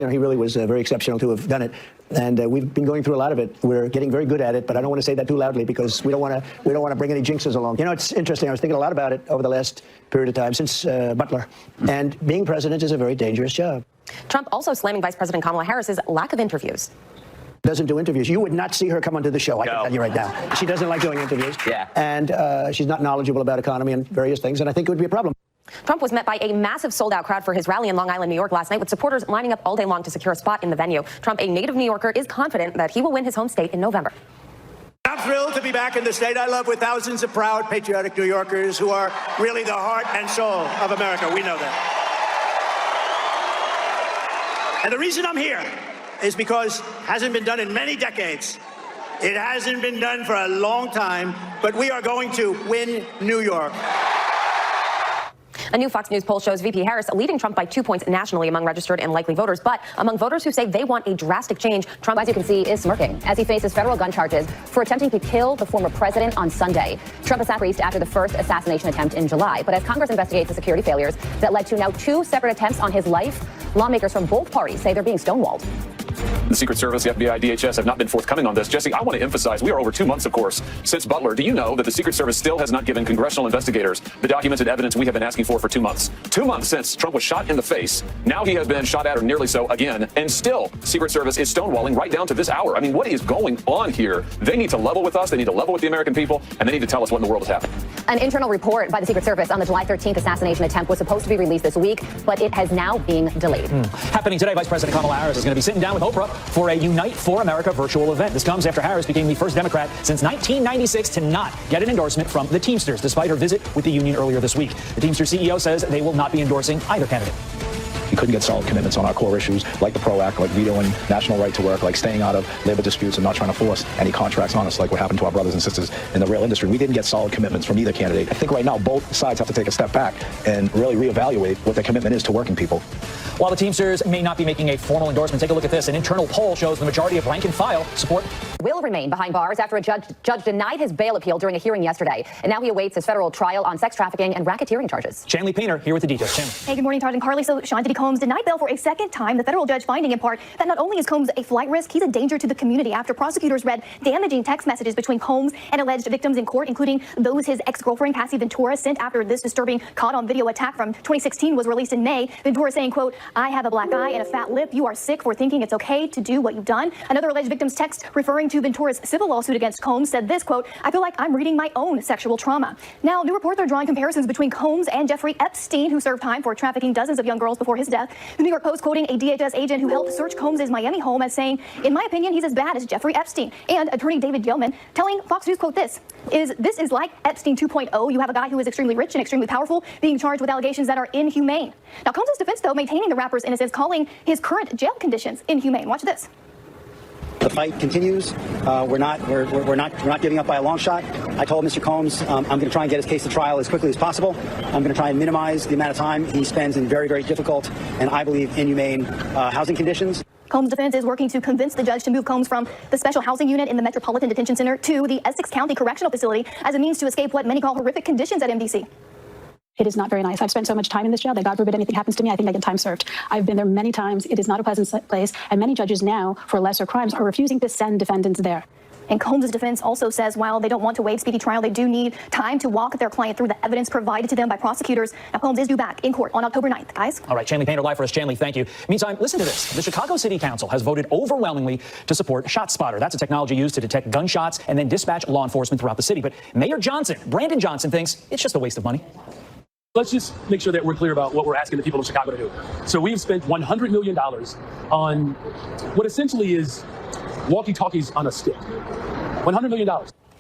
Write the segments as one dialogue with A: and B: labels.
A: You know, he really was very exceptional to have done it, and we've been going through a lot of it. We're getting very good at it, but I don't want to say that too loudly because we don't want to bring any jinxes along. You know, it's interesting. I was thinking a lot about it over the last period of time since Butler, and being president is a very dangerous job.
B: Trump also slamming Vice President Kamala Harris's lack of interviews.
A: Doesn't do interviews. You would not see her come onto the show. I can tell you right now. She doesn't like doing interviews.
C: Yeah.
A: And she's not knowledgeable about economy and various things, and I think it would be a problem.
B: Trump was met by a massive sold-out crowd for his rally in Long Island, New York last night, with supporters lining up all day long to secure a spot in the venue. Trump, a native New Yorker, is confident that he will win his home state in November.
D: I'm thrilled to be back in the state I love with thousands of proud, patriotic New Yorkers who are really the heart and soul of America. We know that. And the reason I'm here is because it hasn't been done in many decades. It hasn't been done for a long time, but we are going to win New York.
B: A new Fox News poll shows VP Harris leading Trump by 2 points nationally among registered and likely voters. But among voters who say they want a drastic change, Trump, as you can see, is smirking as he faces federal gun charges for attempting to kill the former president on Sunday. Trump assassinated after the first assassination attempt in July. But as Congress investigates the security failures that led to now 2 separate attempts on his life, lawmakers from both parties say they're being stonewalled.
E: The Secret Service, the FBI, DHS have not been forthcoming on this. Jesse, I want to emphasize we are over 2 months, of course, since Butler. Do you know that the Secret Service still has not given congressional investigators the documented evidence we have been asking for 2 months? 2 months since Trump was shot in the face. Now he has been shot at, or nearly so, again. And still, Secret Service is stonewalling right down to this hour. I mean, what is going on here? They need to level with us. They need to level with the American people. And they need to tell us what in the world is happening.
B: An internal report by the Secret Service on the July 13th assassination attempt was supposed to be released this week, but it has now been delayed.
F: Happening today, Vice President Kamala Harris is going to be sitting down with Oprah for a Unite for America virtual event. This comes after Harris became the first Democrat since 1996 to not get an endorsement from the Teamsters, despite her visit with the union earlier this week. The Teamsters CEO says they will not be endorsing either candidate.
G: We couldn't get solid commitments on our core issues, like the PRO Act, like vetoing national right to work, like staying out of labor disputes and not trying to force any contracts on us, like what happened to our brothers and sisters in the rail industry. We didn't get solid commitments from either candidate. I think right now both sides have to take a step back and really reevaluate what their commitment is to working people.
F: While the Teamsters may not be making a formal endorsement, take a look at this. An internal poll shows the majority of rank and file support
B: will remain behind bars after a judge denied his bail appeal during a hearing yesterday. And now he awaits his federal trial on sex trafficking and racketeering charges.
F: Chanley Painter here with the details. Chanley.
H: Hey, good morning, Todd and Carly. So Sean Diddy Combs denied bail for a second time. The federal judge finding in part that not only is Combs a flight risk, he's a danger to the community after prosecutors read damaging text messages between Combs and alleged victims in court, including those his ex-girlfriend Cassie Ventura sent after this disturbing caught-on-video attack from 2016 was released in May. Ventura saying, quote, "I have a black eye and a fat lip. You are sick for thinking it's okay to do what you've done." Another alleged victim's text referring to Ventura's civil lawsuit against Combs said this, quote, "I feel like I'm reading my own sexual trauma." Now, new reports are drawing comparisons between Combs and Jeffrey Epstein, who served time for trafficking dozens of young girls before his death. The New York Post quoting a DHS agent who helped search Combs' Miami home as saying, "In my opinion, he's as bad as Jeffrey Epstein." And attorney David Yeoman telling Fox News, quote, this is like Epstein 2.0. You have a guy who is extremely rich and extremely powerful being charged with allegations that are inhumane. Now, Combs' defense, though, maintaining the rapper's innocence, calling his current jail conditions inhumane. Watch this.
I: The fight continues. We're not giving up by a long shot. I told Mr. Combs I'm going to try and get his case to trial as quickly as possible. I'm going to try and minimize the amount of time he spends in very, very difficult and I believe inhumane housing conditions.
H: Combs' defense is working to convince the judge to move Combs from the special housing unit in the Metropolitan Detention Center to the Essex County Correctional Facility as a means to escape what many call horrific conditions at MDC.
J: It is not very nice. I've spent so much time in this jail that God forbid anything happens to me, I think I get time served. I've been there many times. It is not a pleasant place, and many judges now, for lesser crimes, are refusing to send defendants there.
H: And Combs' defense also says while they don't want to waive speedy trial, they do need time to walk their client through the evidence provided to them by prosecutors. Now, Combs is due back in court on October 9th, guys.
F: All right, Chanley Painter live for us. Chanley, thank you. Meantime, listen to this. The Chicago City Council has voted overwhelmingly to support ShotSpotter. That's a technology used to detect gunshots and then dispatch law enforcement throughout the city. But Mayor Johnson, Brandon Johnson, thinks it's just a waste of money.
K: Let's just make sure that we're clear about what we're asking the people of Chicago to do. So we've spent $100 million on what essentially is walkie-talkies on a stick. $100 million.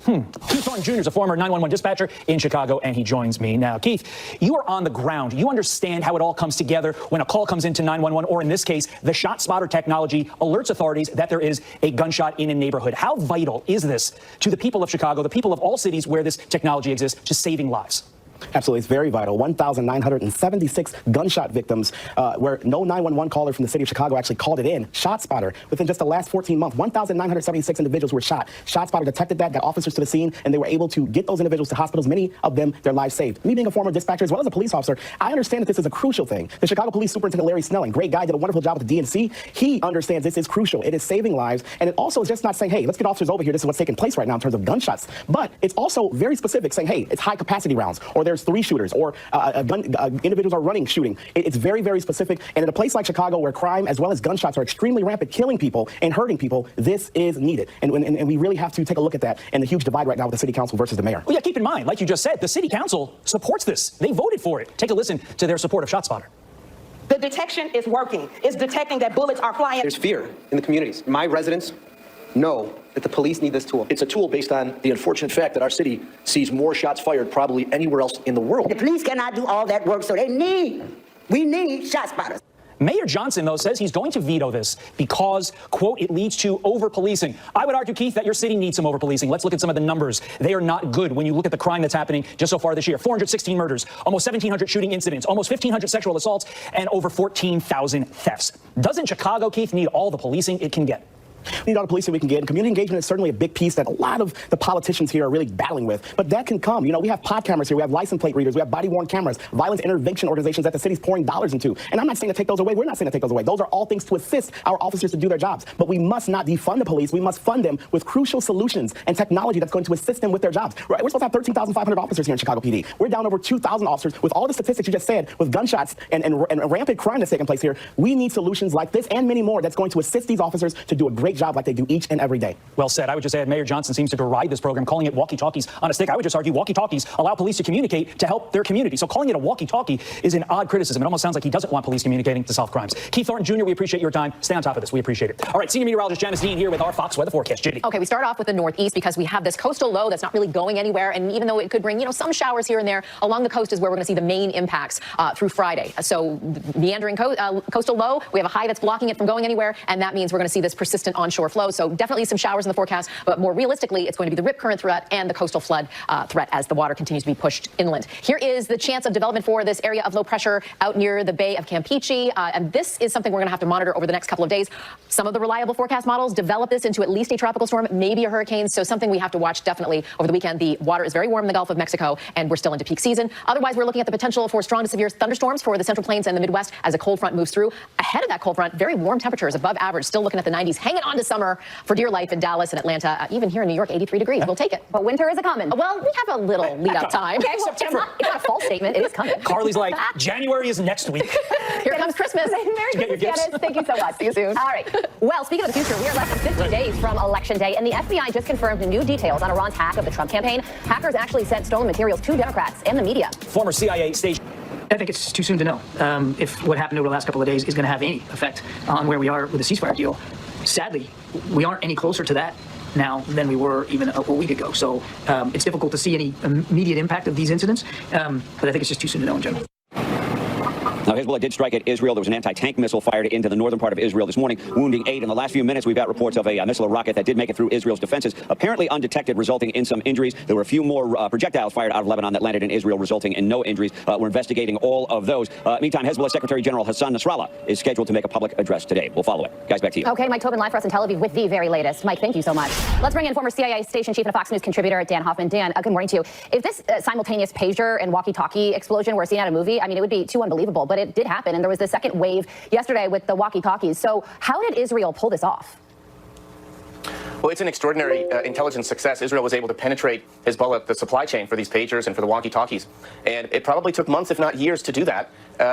F: Keith Thornton Jr. is a former 911 dispatcher in Chicago, and he joins me now. Keith, you are on the ground. You understand how it all comes together when a call comes into 911, or in this case, the ShotSpotter technology alerts authorities that there is a gunshot in a neighborhood. How vital is this to the people of Chicago, the people of all cities where this technology exists, to saving lives?
C: Absolutely, it's very vital. 1,976 gunshot victims, where no 911 caller from the city of Chicago actually called it in. ShotSpotter, within just the last 14 months, 1,976 individuals were shot. ShotSpotter detected that, got officers to the scene, and they were able to get those individuals to hospitals, many of them, their lives saved. Me being a former dispatcher as well as a police officer, I understand that this is a crucial thing. The Chicago Police Superintendent Larry Snelling, great guy, did a wonderful job with the DNC. He understands this is crucial. It is saving lives, and it also is just not saying, hey, let's get officers over here, this is what's taking place right now in terms of gunshots, but it's also very specific, saying, hey, it's high capacity rounds, or there's 3 shooters, or individuals are running, shooting. It's very, very specific. And in a place like Chicago where crime as well as gunshots are extremely rampant, killing people and hurting people, this is needed. And we really have to take a look at that and the huge divide right now with the city council versus the mayor.
F: Well, yeah, keep in mind, like you just said, the city council supports this. They voted for it. Take a listen to their support of ShotSpotter.
L: The detection is working. It's detecting that bullets are flying.
M: There's fear in the communities. My residents know that the police need this tool.
A: It's a tool based on the unfortunate fact that our city sees more shots fired probably anywhere else in the world.
L: The police cannot do all that work, so we need ShotSpotters.
F: Mayor Johnson, though, says he's going to veto this because, quote, it leads to over-policing. I would argue, Keith, that your city needs some over-policing. Let's look at some of the numbers. They are not good when you look at the crime that's happening just so far this year. 416 murders, almost 1,700 shooting incidents, almost 1,500 sexual assaults, and over 14,000 thefts. Doesn't Chicago, Keith, need all the policing it can get?
C: We need all the policing we can get. And community engagement is certainly a big piece that a lot of the politicians here are really battling with. But that can come. You know, we have pod cameras here. We have license plate readers. We have body-worn cameras, violence intervention organizations that the city's pouring dollars into. And I'm not saying to take those away. We're not saying to take those away. Those are all things to assist our officers to do their jobs. But we must not defund the police. We must fund them with crucial solutions and technology that's going to assist them with their jobs. Right? We're supposed to have 13,500 officers here in Chicago PD. We're down over 2,000 officers. With all the statistics you just said, with gunshots and rampant crime that's taking place here, we need solutions like this and many more that's going to assist these officers to do a great job like they do each and every day.
F: Well said. I would just add, Mayor Johnson seems to deride this program, calling it walkie-talkies on a stick. I would just argue walkie-talkies allow police to communicate to help their community. So calling it a walkie-talkie is an odd criticism. It almost sounds like he doesn't want police communicating to solve crimes. Keith Thornton Jr., we appreciate your time. Stay on top of this. We appreciate it. All right, senior meteorologist Janice Dean here with our Fox weather forecast. Judy.
B: Okay, we start off with the northeast because we have this coastal low that's not really going anywhere. And even though it could bring, some showers here and there, along the coast is where we're going to see the main impacts through Friday. So meandering coastal low, we have a high that's blocking it from going anywhere. And that means we're going to see this persistent onshore flow. So definitely some showers in the forecast, but more realistically, it's going to be the rip current threat and the coastal flood threat as the water continues to be pushed inland. Here is the chance of development for this area of low pressure out near the Bay of Campeche, and this is something we're going to have to monitor over the next couple of days. Some of the reliable forecast models develop this into at least a tropical storm, maybe a hurricane, so something we have to watch definitely over the weekend. The water is very warm in the Gulf of Mexico, and we're still into peak season. Otherwise, we're looking at the potential for strong to severe thunderstorms for the Central Plains and the Midwest as a cold front moves through. Ahead of that cold front, very warm temperatures above average, still looking at the 90s, hanging on to summer for dear life in Dallas and Atlanta. Even here in New York, 83 degrees. We'll take it.
H: But winter is a coming.
B: Well, we have a little lead-up time.
H: Okay, well,
F: September.
H: It's not a false statement. It is coming.
F: Carly's like, January is next week.
B: Here comes Christmas.
H: Merry Christmas, Janice. Thank you so much. See you soon. All right. Well, speaking of the future, we are less than 50 days from Election Day, and the FBI just confirmed new details on Iran's hack of the Trump campaign. Hackers actually sent stolen materials to Democrats and the media.
F: Former CIA station.
N: I think it's too soon to know if what happened over the last couple of days is going to have any effect on where we are with the ceasefire deal. Sadly, we aren't any closer to that now than we were even a week ago. So it's difficult to see any immediate impact of these incidents, but I think it's just too soon to know in general.
O: Now, Hezbollah did strike at Israel. There was an anti-tank missile fired into the northern part of Israel this morning, wounding 8. In the last few minutes, we've got reports of a missile or rocket that did make it through Israel's defenses, apparently undetected, resulting in some injuries. There were a few more projectiles fired out of Lebanon that landed in Israel, resulting in no injuries. We're investigating all of those. Meantime, Hezbollah Secretary General Hassan Nasrallah is scheduled to make a public address today. We'll follow it. Guys, back to you.
H: Okay, Mike Tobin live for us in Tel Aviv with the very latest. Mike, thank you so much. Let's bring in former CIA station chief and a Fox News contributor, Dan Hoffman. Dan, good morning to you. If this simultaneous pager and walkie-talkie explosion were seen at a movie, I mean, it would be too unbelievable, but it did happen, and there was the second wave yesterday with the walkie-talkies. So how did Israel pull this off?
P: Well, it's an extraordinary intelligence success. Israel was able to penetrate Hezbollah, the supply chain for these pagers and for the walkie-talkies. And it probably took months, if not years, to do that.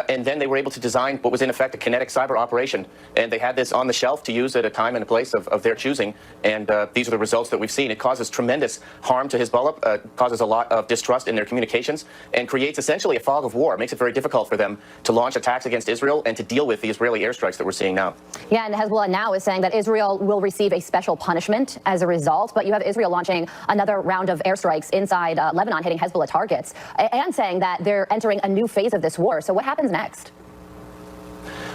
P: And then they were able to design what was, in effect, a kinetic cyber operation. And they had this on the shelf to use at a time and a place of their choosing. And these are the results that we've seen. It causes tremendous harm to Hezbollah, causes a lot of distrust in their communications, and creates essentially a fog of war. It makes it very difficult for them to launch attacks against Israel and to deal with the Israeli airstrikes that we're seeing now.
H: Yeah, and Hezbollah now is saying that Israel will receive a special punishment as a result. But you have Israel launching another round of airstrikes inside Lebanon, hitting Hezbollah targets, and saying that they're entering a new phase of this war. So what happens next?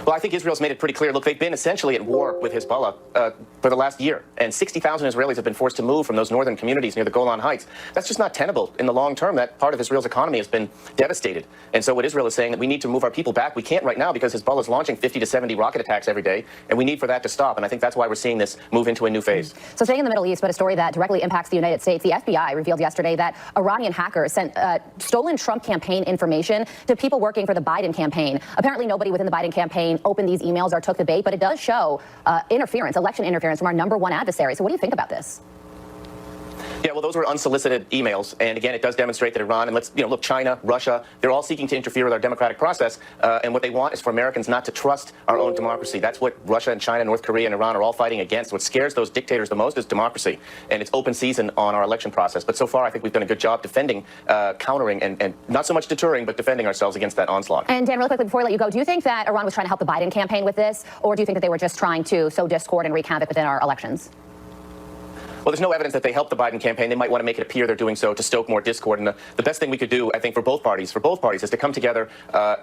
P: Well, I think Israel's made it pretty clear. Look, they've been essentially at war with Hezbollah for the last year, and 60,000 Israelis have been forced to move from those northern communities near the Golan Heights. That's just not tenable in the long term. That part of Israel's economy has been devastated. And so what Israel is saying that we need to move our people back. We can't right now because Hezbollah is launching 50 to 70 rocket attacks every day, and we need for that to stop. And I think that's why we're seeing this move into a new phase.
B: So staying in the Middle East, but a story that directly impacts the United States, the FBI revealed yesterday that Iranian hackers sent stolen Trump campaign information to people working for the Biden campaign. Apparently nobody within the Biden campaign opened these emails or took the bait, but it does show interference, election interference from our #1 adversary. So what do you think about this?
P: Yeah, well, those were unsolicited emails, and again, it does demonstrate that Iran and look, China, Russia, they're all seeking to interfere with our democratic process, and what they want is for Americans not to trust our own democracy. That's what Russia and China, North Korea and Iran are all fighting against. What scares those dictators the most is democracy, and it's open season on our election process. But so far, I think we've done a good job defending, countering, and not so much deterring, but defending ourselves against that onslaught.
B: And Dan, really quickly before I let you go, do you think that Iran was trying to help the Biden campaign with this, or do you think that they were just trying to sow discord and wreak havoc within our elections?
P: Well, there's no evidence that they helped the Biden campaign. They might want to make it appear they're doing so to stoke more discord. And the best thing we could do, I think, for both parties, is to come together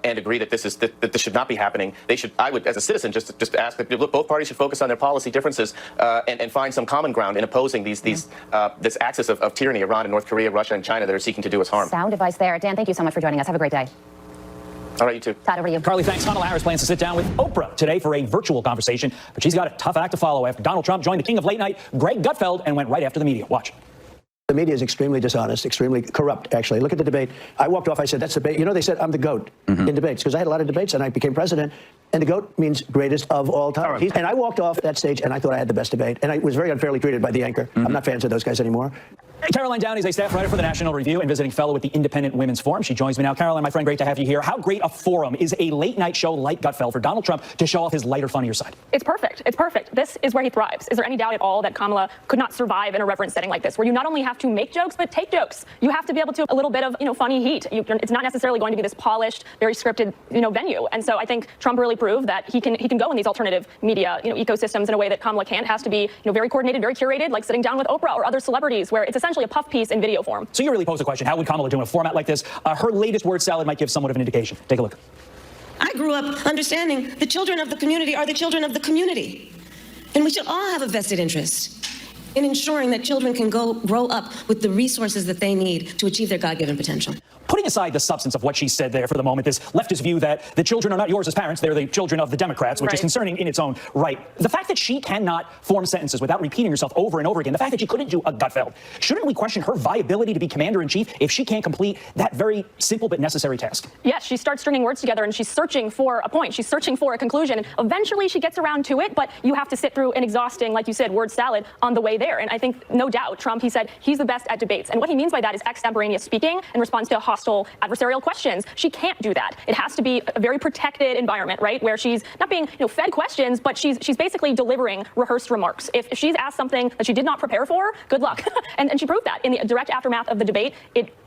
P: and agree that this should not be happening. They should, I would, as a citizen, just ask that look, both parties should focus on their policy differences and find some common ground in opposing this axis of tyranny, Iran and North Korea, Russia and China, that are seeking to do us harm.
B: Sound advice there. Dan, thank you so much for joining us. Have a great day.
P: All right, you too.
B: Todd, over to you.
F: Carly, thanks. Kamala Harris plans to sit down with Oprah today for a virtual conversation, but she's got a tough act to follow after Donald Trump joined the king of late night, Greg Gutfeld, and went right after the media. Watch.
A: The media is extremely dishonest, extremely corrupt, actually. Look at the debate. I walked off, I said, that's debate. You know, they said I'm the GOAT in debates, because I had a lot of debates, and I became president, and the GOAT means greatest of all time. And I walked off that stage, and I thought I had the best debate, and I was very unfairly treated by the anchor. I'm not fans of those guys anymore.
F: Caroline Downey is a staff writer for the National Review and visiting fellow with the Independent Women's Forum. She joins me now. Caroline, my friend, great to have you here. How great a forum is a late-night show like Gutfeld for Donald Trump to show off his lighter, funnier side?
Q: It's perfect. It's perfect. This is where he thrives. Is there any doubt at all that Kamala could not survive in a reverent setting like this, where you not only have to make jokes, but take jokes? You have to be able to a little bit of, funny heat. It's not necessarily going to be this polished, very scripted, venue. And so I think Trump really proved that he can go in these alternative media, ecosystems in a way that Kamala can't. It has to be, very coordinated, very curated, like sitting down with Oprah or other celebrities, where it's essentially a puff piece in video form.
F: So you really pose the question, how would Kamala do in a format like this? Her latest word salad might give somewhat of an indication. Take a look.
R: I grew up understanding the children of the community are the children of the community. And we should all have a vested interest in ensuring that children can grow up with the resources that they need to achieve their God-given potential.
F: Putting aside the substance of what she said there for the moment, this leftist view that the children are not yours as parents, they're the children of the Democrats, which is concerning in its own right. The fact that she cannot form sentences without repeating herself over and over again, the fact that she couldn't do a Gutfeld, shouldn't we question her viability to be commander-in-chief if she can't complete that very simple but necessary task?
Q: Yes, she starts stringing words together and she's searching for a point. She's searching for a conclusion. And eventually she gets around to it, but you have to sit through an exhausting, like you said, word salad on the way there. And I think, no doubt, Trump, he said he's the best at debates. And what he means by that is extemporaneous speaking in response to hostile adversarial questions. She can't do that. It has to be a very protected environment, right, where she's not being fed questions, but she's basically delivering rehearsed remarks. If she's asked something that she did not prepare for, good luck. and she proved that in the direct aftermath of the debate.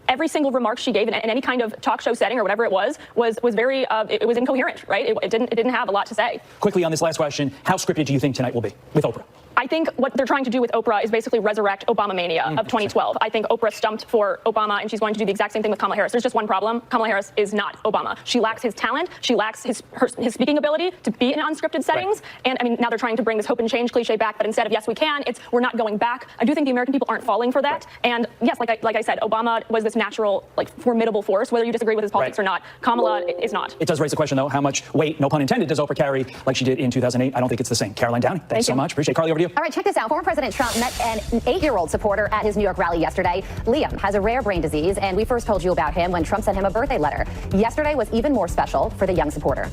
Q: Every single remark she gave in any kind of talk show setting or whatever it was very it was incoherent, right? It didn't have a lot to say.
F: Quickly on this last question, how scripted do you think tonight will be with Oprah?
Q: I think what they're trying to do with Oprah is basically resurrect Obama mania of 2012. I think Oprah stumped for Obama, and she's going to do the exact same thing with Kamala Harris. There's just one problem. Kamala Harris is not Obama. She lacks his talent. She lacks his speaking ability to be in unscripted settings. Right. And now they're trying to bring this hope and change cliche back, but instead of yes, we can, it's we're not going back. I do think the American people aren't falling for that. Right. And yes, like I said, Obama was this natural, formidable force, whether you disagree with his politics or not. Kamala is not.
F: It does raise the question, though, how much weight, no pun intended, does Oprah carry like she did in 2008? I don't think it's the same. Caroline Downey, thanks so much. Appreciate it. Carly, over to you.
B: All right, check this out. Former President Trump met an 8-year-old supporter at his New York rally yesterday. Liam has a rare brain disease, and we first told you about him when Trump sent him a birthday letter. Yesterday was even more special for the young supporter.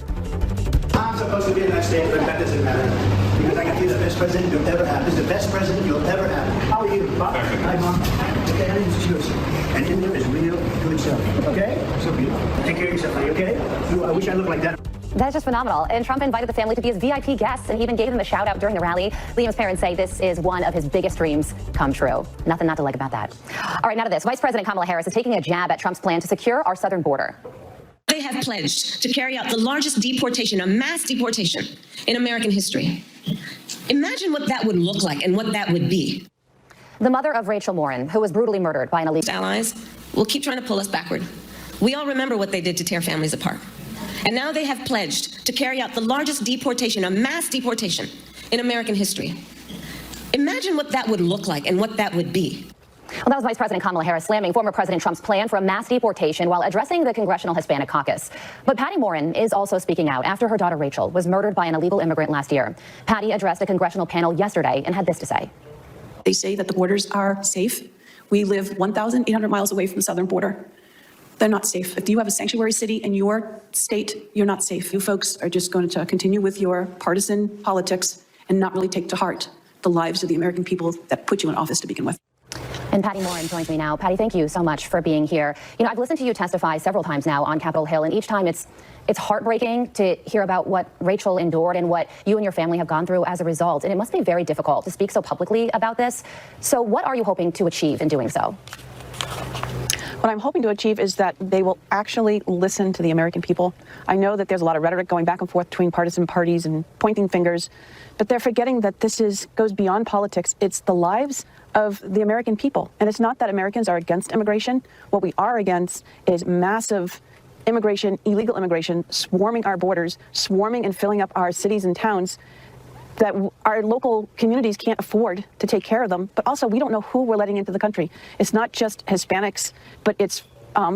D: I'm supposed to be in that state, but that doesn't matter. Because I can be the best president you'll ever have. This is the best president you'll ever have. How are you, Bob? Hi, Mom. Okay, everything's is yours. And in there is real good stuff. Okay? So beautiful. Take care of yourself, buddy, okay? I wish I looked like that.
B: That's just phenomenal. And Trump invited the family to be his VIP guests and he even gave them a shout out during the rally. Liam's parents say this is one of his biggest dreams come true. Nothing not to like about that. All right, now to this. Vice President Kamala Harris is taking a jab at Trump's plan to secure our southern border.
R: They have pledged to carry out the largest deportation, a mass deportation in American history. Imagine what that would look like and what that would be.
B: The mother of Rachel Morin, who was brutally murdered by an elite
R: allies, will keep trying to pull us backward. We all remember what they did to tear families apart. And now they have pledged to carry out the largest deportation, a mass deportation in American history. Imagine what that would look like and what that would be.
B: Well, that was Vice President Kamala Harris slamming former President Trump's plan for a mass deportation while addressing the Congressional Hispanic Caucus. But Patty Morin is also speaking out after her daughter Rachel was murdered by an illegal immigrant last year. Patty addressed a congressional panel yesterday and had this to say.
J: They say that the borders are safe. We live 1,800 miles away from the southern border. They're not safe. If you have a sanctuary city in your state, you're not safe. You folks are just going to continue with your partisan politics and not really take to heart the lives of the American people that put you in office to begin with.
B: And Patty Morin joins me now. Patty, thank you so much for being here. You know, I've listened to you testify several times now on Capitol Hill, and each time it's heartbreaking to hear about what Rachel endured and what you and your family have gone through as a result. And it must be very difficult to speak so publicly about this. So what are you hoping to achieve in doing so?
J: What I'm hoping to achieve is that they will actually listen to the American people. I know that there's a lot of rhetoric going back and forth between partisan parties and pointing fingers, but they're forgetting that this goes beyond politics. It's the lives of the American people. And it's not that Americans are against immigration. What we are against is massive immigration, illegal immigration, swarming our borders, swarming and filling up our cities and towns that our local communities can't afford to take care of them. But also, we don't know who we're letting into the country. It's not just Hispanics, but it's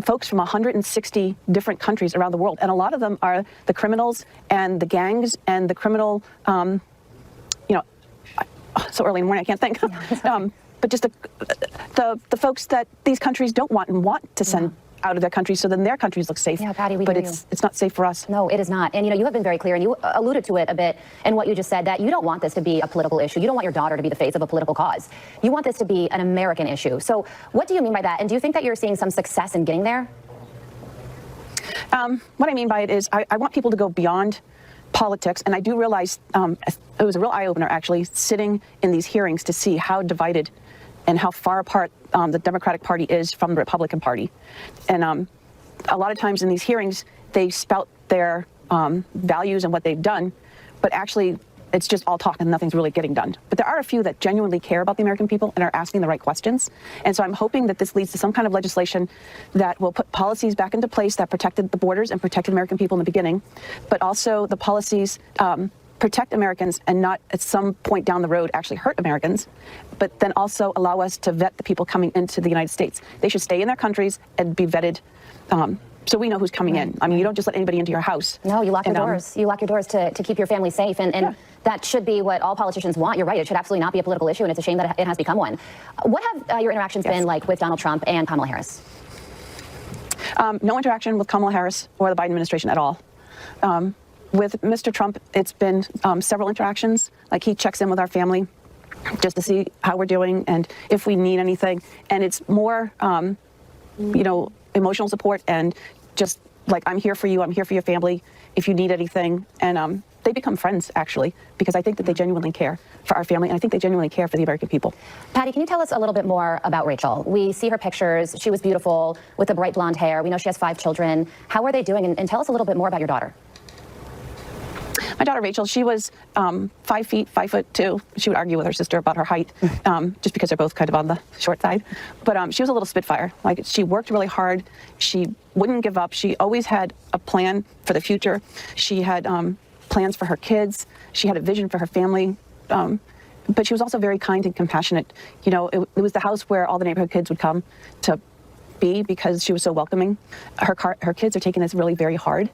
J: folks from 160 different countries around the world. And a lot of them are the criminals and the gangs and the criminal, so early in the morning, I can't think. But just the folks that these countries don't want and want to send out of their countries, so then their countries look safe.
B: Yeah, Patty, we
J: but
B: hear
J: it's not safe for us.
B: No, it is not. And you know, you have been very clear, and you alluded to it a bit in what you just said, that you don't want this to be a political issue. You don't want your daughter to be the face of a political cause. You want this to be an American issue. So what do you mean by that? And do you think that you're seeing some success in getting there?
J: What I mean by it is I want people to go beyond politics, and I do realize it was a real eye-opener, actually, sitting in these hearings to see how divided and how far apart the Democratic Party is from the Republican Party. And a lot of times in these hearings, they spout their values and what they've done, but actually it's just all talk and nothing's really getting done. But there are a few that genuinely care about the American people and are asking the right questions. And so I'm hoping that this leads to some kind of legislation that will put policies back into place that protected the borders and protected American people in the beginning, but also the policies protect Americans and not at some point down the road actually hurt Americans, but then also allow us to vet the people coming into the United States. They should stay in their countries and be vetted so we know who's coming in. I mean, you don't just let anybody into your house.
B: No, you lock your doors. You lock your doors to keep your family safe, and that should be what all politicians want. You're right. It should absolutely not be a political issue, and it's a shame that it has become one. What have your interactions been like with Donald Trump and Kamala Harris?
J: No interaction with Kamala Harris or the Biden administration at all. With Mr. Trump, it's been several interactions. Like, he checks in with our family just to see how we're doing and if we need anything. And it's more, emotional support and just like, I'm here for you, I'm here for your family if you need anything. And they become friends, actually, because I think that they genuinely care for our family, and I think they genuinely care for the American people.
B: Patty, can you tell us a little bit more about Rachel? We see her pictures. She was beautiful with the bright blonde hair. We know she has 5 children. How are they doing? And tell us a little bit more about your daughter.
J: My daughter Rachel, she was 5 feet, 5'2". She would argue with her sister about her height, just because they're both kind of on the short side. But she was a little spitfire. Like, she worked really hard. She wouldn't give up. She always had a plan for the future. She had plans for her kids. She had a vision for her family. But she was also very kind and compassionate. You know, it was the house where all the neighborhood kids would come to be because she was so welcoming. Her kids are taking this really very hard.